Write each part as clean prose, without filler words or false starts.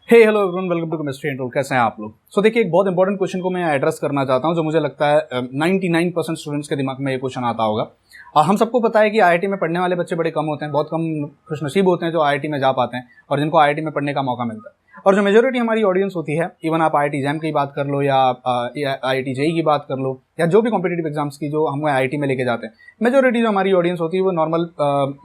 Hey hello everyone, welcome to chemistry and tool. कैसे हैं आप लोग? देखिए, एक बहुत इंपॉर्टेंट क्वेश्चन को मैं एड्रेस करना चाहता हूं, जो मुझे लगता है 99% स्टूडेंट्स के दिमाग में ये क्वेश्चन आता होगा। हम सबको पता है कि आईआईटी में पढ़ने वाले बच्चे बड़े कम होते हैं, बहुत कम खुशनसीब होते हैं जो आईआईटी में जा पाते हैं और जिनको आईआईटी में पढ़ने का मौका मिलता है। और जो मेजोरिटी हमारी ऑडियंस होती है, इवन आप आईआईटी जैम की बात कर लो या आईआईटी जेई की बात कर लो या जो भी कॉम्पिटिटिव एग्जाम्स की जो हम आईआईटी में लेके जाते हैं, मेजोरिटी जो हमारी ऑडियंस होती है वो नॉर्मल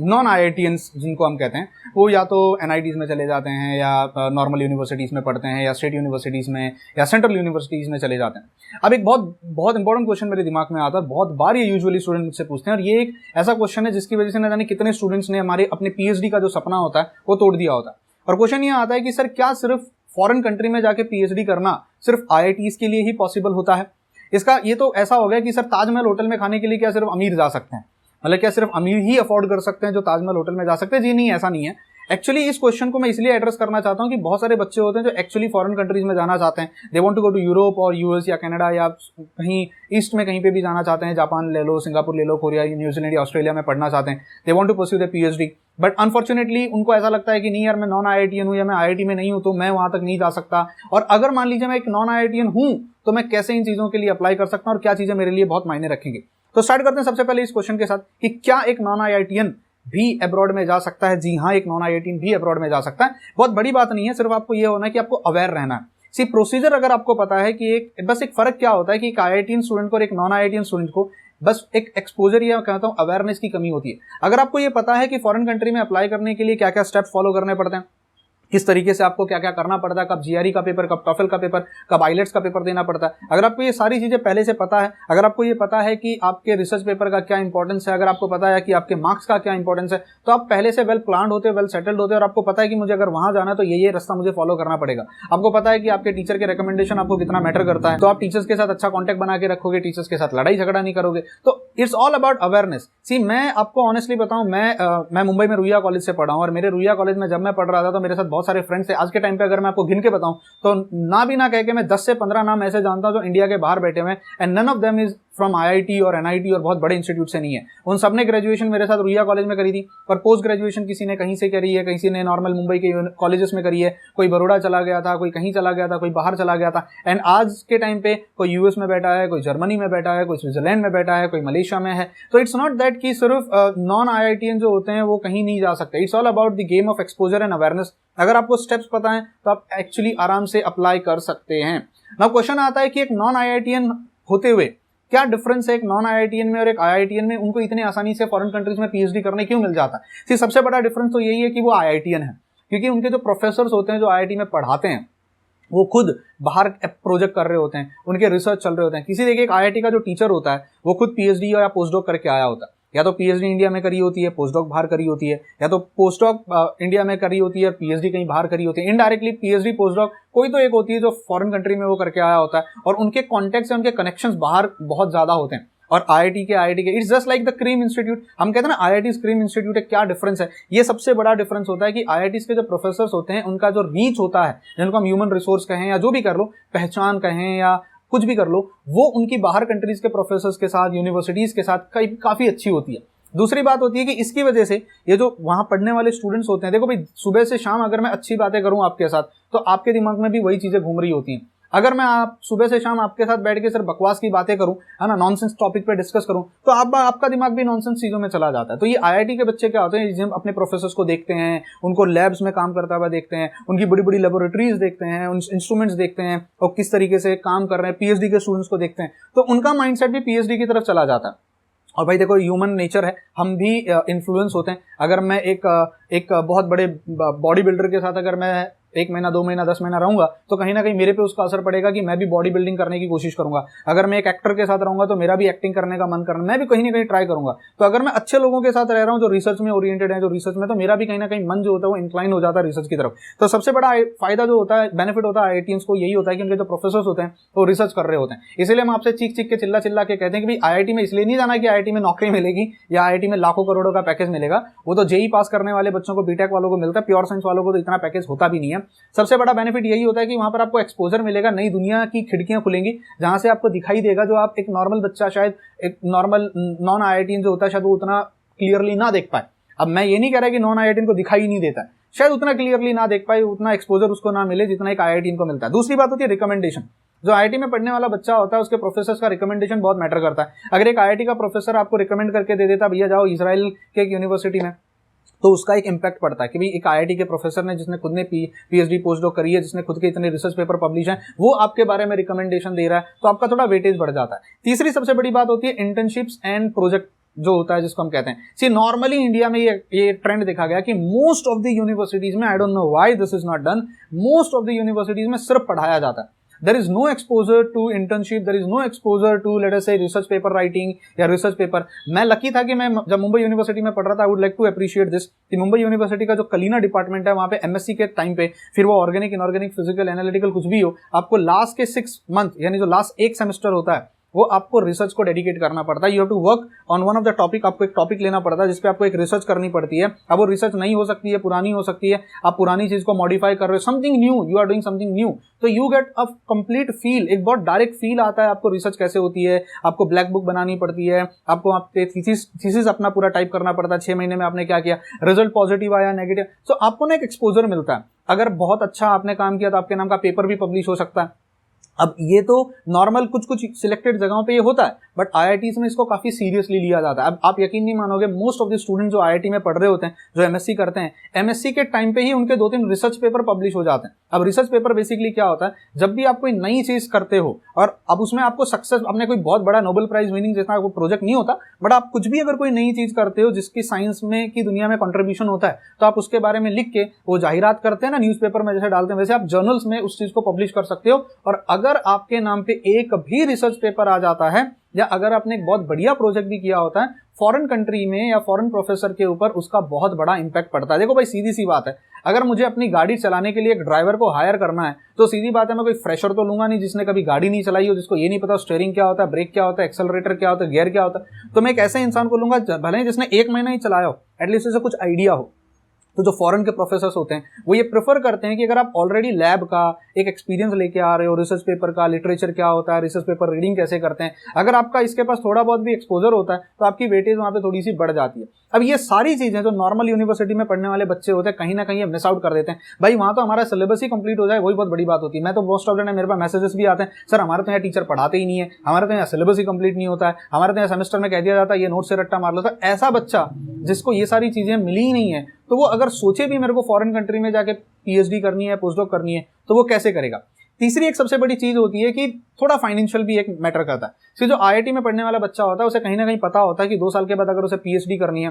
नॉन आईआईटीएंस जिनको हम कहते हैं, वो या तो एनआईटीज में चले जाते हैं या नॉर्मल यूनिवर्सिटीज़ में पढ़ते हैं या स्टेट यूनिवर्सिटीज़ में या सेंट्रल यूनिवर्सिटीज़ में चले जाते हैं। अब एक बहुत इंपॉर्टेंट क्वेश्चन मेरे दिमाग में आता है, बहुत बार ये यूजुअली स्टूडेंट मुझसे पूछते हैं, और ये एक ऐसा क्वेश्चन है जिसकी वजह से न जाने कितने स्टूडेंट्स ने हमारे अपने पीएचडी का जो सपना होता है वो तोड़ दिया होता है। और क्वेश्चन ये आता है कि सर, क्या सिर्फ फॉरेन कंट्री में जाके पीएचडी करना सिर्फ आईआईटीज के लिए ही पॉसिबल होता है? इसका ये तो ऐसा हो गया कि सर, ताजमहल होटल में खाने के लिए क्या सिर्फ अमीर जा सकते हैं? मतलब क्या सिर्फ अमीर ही अफोर्ड कर सकते हैं जो ताजमहल होटल में जा सकते हैं? जी नहीं, ऐसा नहीं है। एक्चुअली इस क्वेश्चन को मैं इसलिए एड्रेस करना चाहता हूं कि बहुत सारे बच्चे होते हैं जो एक्चुअली फॉरेन कंट्रीज में जाना चाहते हैं। They want to go to Europe और यूएस या कनाडा या कहीं ईस्ट में कहीं पे भी जाना चाहते हैं, जापान ले लो, सिंगापुर ले लो, कोरिया, न्यूजीलैंड या ऑस्ट्रेलिया में पढ़ना चाहते हैं। They want to pursue the PhD, but unfortunately उनको ऐसा लगता है कि नहीं यार, मैं नॉन आईआईटीएन हूं या मैं आईआईटी में नहीं हूं तो मैं वहां तक नहीं जा सकता। और अगर मान लीजिए मैं एक नॉन आईआईटीएन हूं तो मैं कैसे इन चीजों के लिए अप्लाई कर सकता हूं और क्या चीजें मेरे लिए बहुत मायने रखेंगी। तो स्टार्ट करते हैं सबसे पहले इस क्वेश्चन के साथ कि क्या एक नॉन आईआईटीएन भी अब्रॉड में जा सकता है? जी हाँ, एक नॉन आईआईटीएन भी अब्रॉड में जा सकता है। बहुत बड़ी बात नहीं है, सिर्फ आपको ये होना है कि आपको अवेयर रहना है। सी प्रोसीजर अगर आपको पता है कि बस एक फर्क क्या होता है कि एक आईआईटीएन स्टूडेंट को और एक नॉन आईआईटीएन स्टूडेंट को बस एक एक्सपोजर या कहता हूं अवेयरनेस की कमी होती है। अगर आपको ये पता है कि फॉरेन कंट्री में अप्लाई करने के लिए क्या क्या स्टेप फॉलो करने पड़ते हैं, किस तरीके से आपको क्या क्या करना पड़ता है, कब जीआरई का पेपर, कब टॉफल का पेपर, कब आइलेट्स का पेपर देना पड़ता है, अगर आपको ये सारी चीजें पहले से पता है, अगर आपको ये पता है कि आपके रिसर्च पेपर का क्या इंपॉर्टेंस है, अगर आपको पता है कि आपके मार्क्स का क्या इंपॉर्टेंस है, तो आप पहले से वेल प्लान्ड होते, वेल सेटल्ड होते और आपको पता है कि मुझे अगर वहां जाना है तो ये रास्ता मुझे फॉलो करना पड़ेगा। आपको पता है कि आपके टीचर के रिकमेंडेशन आपको कितना मैटर करता है, तो आप टीचर्स के साथ अच्छा कॉन्टैक्ट बना के रखोगे, टीचर्स के साथ लड़ाई झगड़ा नहीं करोगे। तो इट्स ऑल अबाउट अवेयरनेस। सी, मैं आपको ऑनेस्टली बताऊं, मैं मुंबई में रुईया कॉलेज से पढ़ा हूं और मेरे रुईया कॉलेज में जब मैं पढ़ रहा था तो मेरे साथ बहुत सारे फ्रेंड्स थे। आज के टाइम पे अगर मैं आपको गिन के बताऊं तो ना भी ना कह के मैं 10 से 15 नाम ऐसे जानता हूं जो इंडिया के बाहर बैठे हुए हैं, and none of them is from IIT और एनआईटी और बहुत बड़े इंस्टीट्यूट से नहीं है। उन सबने ग्रेजुएशन मेरे साथ रुईया कॉलेज में करी थी, और पोस्ट ग्रेजुएशन किसी ने कहीं से करी है, किसी ने नॉर्मल मुंबई के कॉलेजेस में करी है, कोई बड़ौदा चला गया था, कोई कहीं चला गया था, कोई बाहर चला गया था। एंड आज के टाइम पे कोई यूएस में बैठा है, कोई जर्मनी में बैठा है, कोई स्विट्जरलैंड में बैठा है, कोई मलेशिया में है। तो इट्स नॉट दैट कि सिर्फ नॉन आईआईटीएन जो होते हैं वो कहीं नहीं जा सकते। It's all about the game of exposure and awareness. अगर आपको स्टेप्स पता है तो आप एक्चुअली आराम से अप्लाई कर सकते हैं। नाउ क्वेश्चन आता है कि एक नॉन आईआईटीएन होते हुए क्या डिफरेंस है एक नॉन आईआईटीएन में और एक आईआईटीएन में? उनको इतने आसानी से फॉरेन कंट्रीज में पीएचडी करने क्यों मिल जाता है? सबसे बड़ा डिफरेंस तो यही है कि वो आईआईटीएन है, क्योंकि उनके जो प्रोफेसर होते हैं जो आईआईटी में पढ़ाते हैं वो खुद बाहर प्रोजेक्ट कर रहे होते हैं, उनके रिसर्च चल रहे होते हैं। किसी देखिए एक आईआईटी का जो टीचर होता है वो खुद पीएचडी या पोस्टडॉक करके आया होता है, या तो पीएचडी इंडिया में करी होती है, पोस्टडॉक बाहर करी होती है, या तो पोस्टडॉक इंडिया में करी होती है और पीएचडी कहीं बाहर करी होती है। इनडायरेक्टली पीएचडी पोस्टडॉक कोई तो एक होती है जो फॉरेन कंट्री में वो करके आया होता है, और उनके कॉन्टेक्ट से उनके कनेक्शंस बाहर बहुत ज्यादा होते हैं। और आईआईटी के it's just like the cream institute. हम कहते हैं ना आईआईटी क्रीम इंस्टीट्यूट है। क्या डिफरेंस है? ये सबसे बड़ा डिफरेंस होता है कि आईआईटी के जो प्रोफेसर होते हैं उनका जो रीच होता है, जिनको हम ह्यूमन रिसोर्स कहें या जो भी कर लो, पहचान कहें या कुछ भी कर लो, वो उनकी बाहर कंट्रीज के प्रोफेसर के साथ, यूनिवर्सिटीज के साथ काफी अच्छी होती है। दूसरी बात होती है कि इसकी वजह से ये जो वहां पढ़ने वाले स्टूडेंट्स होते हैं, देखो भाई, सुबह से शाम अगर मैं अच्छी बातें करूं आपके साथ तो आपके दिमाग में भी वही चीजें घूम रही होती हैं। अगर मैं आप सुबह से शाम आपके साथ बैठ के सिर्फ बकवास की बातें करूं, है ना, नॉनसेंस टॉपिक पे डिस्कस करूं, तो आपका दिमाग भी नॉनसेंस चीजों में चला जाता है। तो ये आईआईटी के बच्चे क्या होते हैं, जिन अपने प्रोफेसर्स को देखते हैं, उनको लैब्स में काम करता हुआ देखते हैं, उनकी बड़ी बड़ी लेबोरेटरीज देखते हैं, उन इंस्ट्रूमेंट्स देखते हैं और किस तरीके से काम कर रहे हैं, पीएचडी के स्टूडेंट्स को देखते हैं, तो उनका माइंडसेट भी पीएचडी की तरफ चला जाता है। और भाई देखो, ह्यूमन नेचर है, हम भी इन्फ्लुएंस होते हैं। अगर मैं एक बहुत बड़े बॉडी बिल्डर के साथ अगर मैं 1 महीना, 2 महीना, 10 महीना रहूंगा तो कहीं ना कहीं मेरे पे उसका असर पड़ेगा कि मैं भी बॉडी बिल्डिंग करने की कोशिश करूंगा। अगर मैं एक एक्टर के साथ रहूंगा तो मेरा भी एक्टिंग करने का मन करना, मैं भी कहीं ना कहीं ट्राई करूंगा। तो अगर मैं अच्छे लोगों के साथ रह रहा हूं जो रिसर्च में ओरिएंटेड है, जो रिसर्च में, तो मेरा भी कहीं ना कहीं मन जो होता है वो इंक्लाइन हो जाता है रिसर्च की तरफ। तो सबसे बड़ा फायदा जो होता है, बेनिफिट होता है आईआईटीएंस को, यही होता है कि उनके जो प्रोफेसर होते हैं वो रिसर्च कर रहे होते हैं। इसलिए हम आपसे चीख चीख के, चिल्ला चिल्ला के कहते हैं कि भाई आईआईटी में इसलिए नहीं जाना कि आईआईटी में नौकरी मिलेगी या आईआईटी में लाखों करोड़ों का पैकेज मिलेगा। वो तो जेई पास करने वाले बच्चों को, बीटेक वालों को मिलता है, प्योर साइंस वालों को तो इतना पैकेज होता भी नहीं है। सबसे बड़ा बेनिफिट यही होता है कि वहां पर आपको एक्सपोजर मिलेगा, नई दुनिया की खिड़कियां खुलेंगी जहां से आपको दिखाई देगा जो आप एक नॉर्मल बच्चा, शायद एक नॉर्मल नॉन आईआईटीएन जो होता है शायद वो उतना क्लियरली ना देख पाए। अब मैं ये नहीं कह रहा कि नॉन आईआईटीएन को दिखाई नहीं देता है, शायद उतना क्लियरली ना देख पाए, उतना एक्सपोजर उसको ना मिले जितना एक IIT को मिलता है। दूसरी बात होती है रिकमेंडेशन। जो IIT में पढ़ने वाला बच्चा होता है उसके प्रोफेसर का रिकमेंडेशन बहुत मैटर करता है। अगर एक IIT का प्रोफेसर आपको रिकमेंड करके दे देता, भैया जाओ इजराइल के एक यूनिवर्सिटी में, तो उसका एक इम्पैक्ट पड़ता है कि भाई एक IIT के प्रोफेसर ने, जिसने खुद ने PhD पोस्ट डॉक करी है, जिसने खुद के इतने रिसर्च पेपर पब्लिश हैं, वो आपके बारे में रिकमेंडेशन दे रहा है, तो आपका थोड़ा वेटेज बढ़ जाता है। तीसरी सबसे बड़ी बात होती है इंटर्नशिप्स एंड प्रोजेक्ट जो होता है, जिसको हम कहते हैं। सी नॉर्मली इंडिया में ये ट्रेंड देखा गया कि मोस्ट ऑफ द यूनिवर्सिटीज में, I don't know why this is not done, most of the universities में सिर्फ पढ़ाया जाता है। There is no exposure to internship, there is no exposure to let us say research paper writing या research paper। मैं lucky था कि मैं जब मुंबई यूनिवर्सिटी में पढ़ रहा था, I would like to appreciate this कि मुंबई यूनिवर्सिटी का जो कलीना डिपार्टमेंट है वहाँ पे MSc के टाइम पे, फिर वो ऑर्गेनिक, इनऑर्गेनिक, फिजिकल, एनालिटिकल कुछ भी हो, आपको लास्ट के 6 मंथ यानी जो लास्ट एक सेमेस्टर होता है वो आपको रिसर्च को डेडिकेट करना पड़ता है। You have to work on one of the topic. आपको एक टॉपिक लेना पड़ता है जिसपे आपको एक रिसर्च करनी पड़ती है। अब वो रिसर्च नहीं हो सकती है, पुरानी हो सकती है, आप पुरानी चीज को मॉडिफाई कर रहे हो, something new, you are doing something new, तो you get a complete feel, एक बहुत डायरेक्ट फील आता है आपको रिसर्च कैसे होती है। आपको ब्लैक बुक बनानी पड़ती है, आपको आपके थीसिस अपना पूरा टाइप करना पड़ता है, 6 महीने में आपने क्या किया, रिजल्ट पॉजिटिव आया, नेगेटिव, तो आपको ना एक एक्सपोजर मिलता है। अगर बहुत अच्छा आपने काम किया तो आपके नाम का पेपर भी पब्लिश हो सकता है। अब ये तो नॉर्मल कुछ कुछ सिलेक्टेड जगहों पे ये होता है, बट IITs में इसको काफी सीरियसली लिया जाता है। अब आप यकीन नहीं मानोगे, मोस्ट ऑफ द स्टूडेंट जो IIT में पढ़ रहे होते हैं, जो MSc करते हैं, MSc के टाइम पे ही उनके 2-3 रिसर्च पेपर पब्लिश हो जाते हैं। अब रिसर्च पेपर बेसिकली क्या होता है, जब भी आप कोई नई चीज करते हो और अब उसमें आपको सक्सेस, अपने कोई बहुत बड़ा नोबेल प्राइज विनिंग जैसा वो प्रोजेक्ट नहीं होता, बट आप कुछ भी अगर कोई नई चीज करते हो जिसकी साइंस में की दुनिया में कंट्रीब्यूशन होता है, तो आप उसके बारे में लिख के वो जाहिरात करते हैं ना, न्यूज़पेपर में जैसे डालते हैं, वैसे आप जर्नल्स में उस चीज को पब्लिश कर सकते हो। और अगर आपके नाम पे एक भी रिसर्च पेपर आ जाता है, या अगर आपने एक बहुत बढ़िया प्रोजेक्ट भी किया होता है फॉरेन कंट्री में या फॉरेन प्रोफेसर के ऊपर, उसका बहुत बड़ा इंपैक्ट पड़ता है। देखो भाई, सीधी सी बात है, अगर मुझे अपनी गाड़ी चलाने के लिए एक ड्राइवर को हायर करना है, तो सीधी बात है मैं कोई फ्रेशर तो लूंगा नहीं जिसने कभी गाड़ी नहीं चलाई हो, जिसको ये नहीं पता स्टीयरिंग क्या होता है, ब्रेक क्या होता है, एक्सेलरेटर क्या होता है, गियर क्या होता है। तो मैं एक ऐसे इंसान को लूंगा भले ही जिसने 1 महीना ही चलाया हो, एटलीस्ट उसे कुछ आइडिया हो। तो जो फॉरेन के प्रोफेसर होते हैं वो ये प्रेफर करते हैं कि अगर आप ऑलरेडी लैब का एक एक्सपीरियंस लेके आ रहे हो, रिसर्च पेपर का, लिटरेचर क्या होता है, रिसर्च पेपर रीडिंग कैसे करते हैं, अगर आपका इसके पास थोड़ा बहुत भी एक्सपोजर होता है तो आपकी वेटेज वहां पे थोड़ी सी बढ़ जाती है। अब ये सारी चीजें जो नॉर्मल यूनिवर्सिटी में पढ़ने वाले बच्चे होते हैं, कहीं ना कहीं मिस आउट कर देते हैं। भाई वहां तो हमारा सिलेबस ही कंप्लीट हो जाए, वही बहुत बड़ी बात होती है। मैं तो मोस्ट ऑफ द टाइम मेरे पास मैसेजेस भी आते हैं, सर हमारे तो यहाँ टीचर पढ़ाते ही नहीं है, हमारे तो यहाँ सिलेबस ही कंप्लीट नहीं होता है, हमारे तो यहाँ सेमेस्टर में कह दिया जाता है ये नोट से रट्टा मार लो। तो ऐसा बच्चा जिसको ये सारी चीजें मिली ही नहीं है, तो वो अगर सोचे भी मेरे को फॉरेन कंट्री में जाके PhD करनी है, पोस्टडॉक करनी है, तो वो कैसे करेगा। तीसरी एक सबसे बड़ी चीज होती है कि थोड़ा फाइनेंशियल भी एक मैटर करता है। सिर्फ जो IIT में पढ़ने वाला बच्चा होता है उसे कहीं ना कहीं पता होता है कि 2 साल के बाद अगर उसे PhD करनी है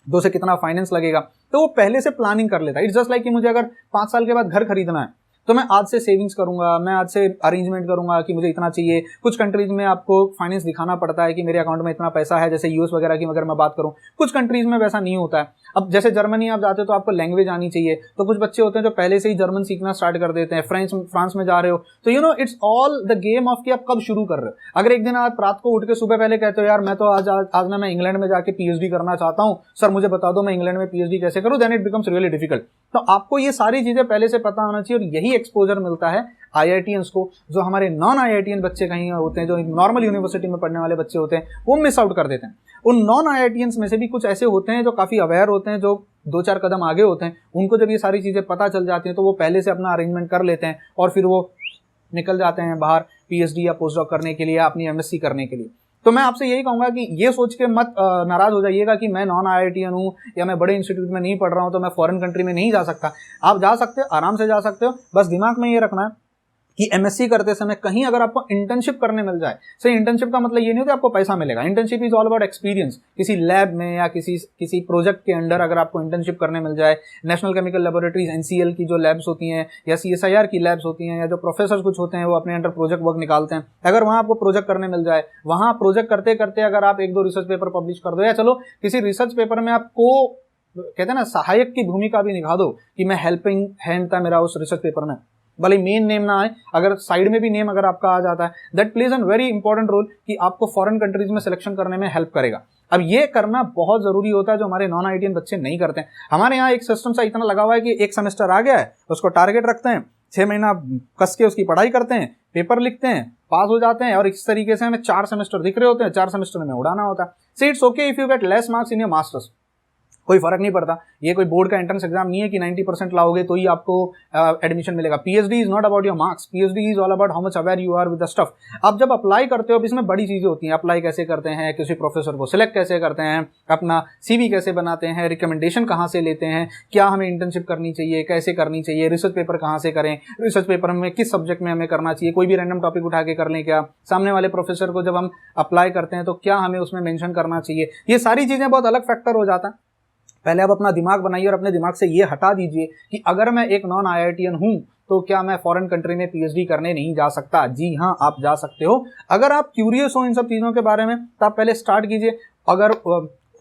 तो उसे कितना फाइनेंस लगेगा, तो वो पहले से प्लानिंग कर लेता है। इट्स जस्ट लाइक कि मुझे अगर 5 साल के बाद घर खरीदना है तो मैं आज से सेविंग्स करूंगा, मैं आज से अरेंजमेंट करूंगा कि मुझे इतना चाहिए। कुछ कंट्रीज में आपको फाइनेंस दिखाना पड़ता है कि मेरे अकाउंट में इतना पैसा है, जैसे यूएस वगैरह की अगर मैं बात करूं, कुछ कंट्रीज में वैसा नहीं होता है। अब जैसे जर्मनी आप जाते हो तो आपको लैंग्वेज आनी चाहिए, तो कुछ बच्चे होते हैं जो पहले से ही जर्मन सीखना स्टार्ट कर देते हैं। फ्रांस में जा रहे हो तो you know it's all the game of कि आप कब शुरू कर रहे हो। अगर एक दिन आप रात को उठ के सुबह पहले कहते हो यार मैं तो आज ना मैं इंग्लैंड में जाके PhD करना चाहता हूं, सर मुझे बता दो मैं इंग्लैंड में PhD कैसे करूं, then it becomes really difficult. तो आपको ये सारी चीजें पहले से पता होना चाहिए, और यही एक्सपोजर मिलता है IITians को। जो हमारे नॉन IITian बच्चे कहीं होते हैं, जो नॉर्मल यूनिवर्सिटी में पढ़ने वाले बच्चे होते हैं, वो मिस आउट कर देते हैं। उन नॉन IITians में से भी कुछ ऐसे होते हैं जो काफी अवेयर होते हैं, जो 2-4 कदम आगे होते हैं। उनको जब ये सारी चीजें पता चल जाती हैं तो वो पहले से अपना अरेंजमेंट कर लेते हैं और फिर वो निकल जाते हैं बाहर PhD या पोस्टडॉक करने के लिए या अपनी MSc करने के लिए। तो मैं आपसे यही कहूंगा कि ये सोच के मत नाराज हो जाइएगा कि मैं नॉन IITian हूं या मैं बड़े इंस्टीट्यूट में नहीं पढ़ रहा हूं तो मैं फॉरेन कंट्री में नहीं जा सकता। आप जा सकते हो, आराम से जा सकते हो, बस दिमाग में ये रखना है कि MSc करते समय कहीं अगर आपको इंटर्नशिप करने मिल जाए। सही, इंटर्नशिप का मतलब ये नहीं होता आपको पैसा मिलेगा। Internship is all about experience. किसी लैब में या किसी प्रोजेक्ट के अंडर अगर आपको इंटर्नशिप करने मिल जाए, नेशनल केमिकल लेबोरेटरीज NCL की जो लैब्स होती हैं या CSIR की लैब्स होती हैं, या जो प्रोफेसर कुछ होते हैं वो अपने अंडर प्रोजेक्ट वर्क निकालते हैं, अगर वहां आपको प्रोजेक्ट करने मिल जाए, वहां प्रोजेक्ट करते करते अगर आप 1-2 रिसर्च पेपर पब्लिश कर दो, या चलो किसी रिसर्च पेपर में आपको कहते हैं ना सहायक की भूमिका भी निभा दो कि मैं हेल्पिंग हैंड था मेरा उस रिसर्च पेपर में, भले मेन नेम ना आए, अगर साइड में भी नेम अगर आपका आ जाता है, that plays an very important role कि आपको फॉरेन कंट्रीज में सिलेक्शन करने में हेल्प करेगा। अब ये करना बहुत जरूरी होता है, जो हमारे नॉन IITian बच्चे नहीं करते हैं। हमारे यहाँ एक सिस्टम सा इतना लगा हुआ है कि एक सेमेस्टर आ गया है, उसको टारगेट रखते हैं, 6 महीना कस के उसकी पढ़ाई करते हैं, पेपर लिखते हैं, पास हो जाते हैं, और इस तरीके से हमें 4 सेमेस्टर दिख रहे होते हैं, 4 सेमेस्टर में उड़ाना होता है। So it's okay if you get less marks in your masters, कोई फर्क नहीं पड़ता। ये कोई बोर्ड का एंट्रेंस एग्जाम नहीं है कि 90% लाओगे तो ही आपको एडमिशन मिलेगा। PhD is not about your marks, PhD is all about how much aware you are with the stuff. आप जब अप्लाई करते हो, अब इसमें बड़ी चीजें होती हैं। अप्लाई कैसे करते हैं, किसी प्रोफेसर को सिलेक्ट कैसे करते हैं, अपना सीवी कैसे बनाते हैं, रिकमेंडेशन कहाँ से लेते हैं, क्या हमें इंटर्नशिप करनी चाहिए, कैसे करनी चाहिए, रिसर्च पेपर कहाँ से करें, रिसर्च पेपर में किस सब्जेक्ट में हमें करना चाहिए, कोई भी रैंडम टॉपिक उठा के कर लें क्या, सामने वाले प्रोफेसर को जब हम अप्लाई करते हैं तो क्या हमें उसमें मेंशन करना चाहिए। ये सारी चीजें बहुत अलग फैक्टर हो जाता है। पहले आप अपना दिमाग बनाइए और अपने दिमाग से ये हटा दीजिए कि अगर मैं एक नॉन आईआईटीएन हूं तो क्या मैं फॉरेन कंट्री में पीएचडी करने नहीं जा सकता। जी हाँ, आप जा सकते हो। अगर आप क्यूरियस हो इन सब चीज़ों के बारे में तो आप पहले स्टार्ट कीजिए। अगर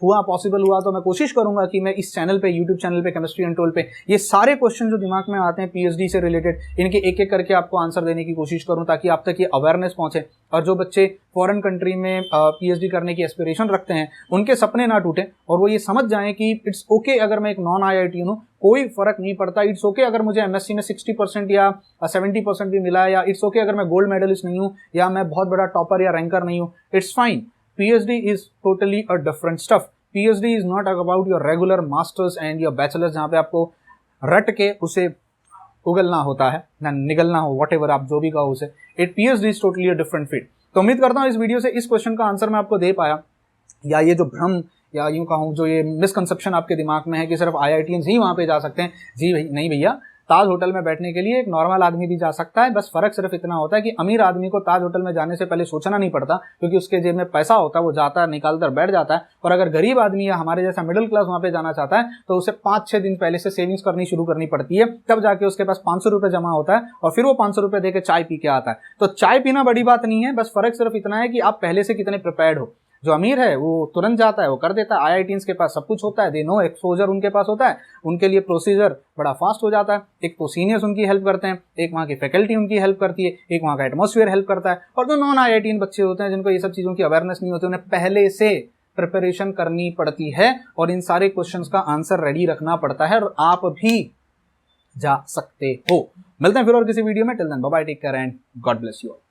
पॉसिबल हुआ तो मैं कोशिश करूंगा कि मैं इस चैनल पे, यूट्यूब चैनल पे, केमिस्ट्री अनटोल्ड पे, ये सारे क्वेश्चन जो दिमाग में आते हैं पीएचडी से रिलेटेड, इनके एक एक करके आपको आंसर देने की कोशिश करूं ताकि आप तक ये अवेयरनेस पहुंचे और जो बच्चे फॉरेन कंट्री में पीएचडी करने की एस्पिरेशन रखते हैं उनके सपने ना टूटें और वो ये समझ जाएं कि इट्स ओके अगर मैं एक नॉन आईआईटीएन हूं, कोई फर्क नहीं पड़ता। इट्स ओके अगर मुझे एमएससी में 60% या 70% भी मिला है, या इट्स ओके अगर मैं गोल्ड मेडलिस्ट नहीं हूं या मैं बहुत बड़ा टॉपर या रैंकर नहीं हूं। It's fine. PhD is totally a different stuff. PhD is not about your regular masters and your bachelors जहाँ पे आपको रट के उसे उगलना होता है ना निगलना हो, whatever आप जो भी कहो उसे। PhD is totally a different field। तो उम्मीद करता हूँ इस वीडियो से इस क्वेश्चन का आंसर मैं आपको दे पाया, या ये जो भ्रम या यूं कहूँ जो ये मिसकंसेप्शन आपके दिमाग में है कि सिर्फ IITians ही वहाँ पे जा सकते हैं। जी नहीं भैया, ताज होटल में बैठने के लिए एक नॉर्मल आदमी भी जा सकता है। बस फर्क सिर्फ इतना होता है कि अमीर आदमी को ताज होटल में जाने से पहले सोचना नहीं पड़ता क्योंकि उसके जेब में पैसा होता है, वो जाता है, निकालकर बैठ जाता है। और अगर गरीब आदमी या हमारे जैसा मिडिल क्लास वहां पे जाना चाहता है तो उसे 5-6 दिन पहले से सेविंग्स करनी शुरू करनी पड़ती है, तब जाके उसके पास 500 रुपये जमा होता है और फिर वो 500 रुपये देकर चाय पी के आता है। तो चाय पीना बड़ी बात नहीं है, बस फर्क सिर्फ इतना है कि आप पहले से कितने प्रिपेयर्ड हो। जो अमीर है वो तुरंत जाता है, वो कर देता है। आईआईटीएंस के पास सब कुछ होता है, दे नो एक्सपोजर उनके पास होता है, उनके लिए प्रोसीजर बड़ा फास्ट हो जाता है। एक तो सीनियर्स उनकी हेल्प करते हैं, एक वहाँ की फैकल्टी उनकी हेल्प करती है, एक वहाँ का एटमॉस्फेयर हेल्प करता है। और जो नॉन आईआईटीएन बच्चे होते हैं जिनको ये सब चीज़ों की अवेयरनेस नहीं होती, उन्हें पहले से प्रिपरेशन करनी पड़ती है और इन सारे क्वेश्चंस का आंसर रेडी रखना पड़ता है और आप भी जा सकते हो। मिलते हैं फिर और किसी वीडियो में। Till then bye bye, take care and God bless you all.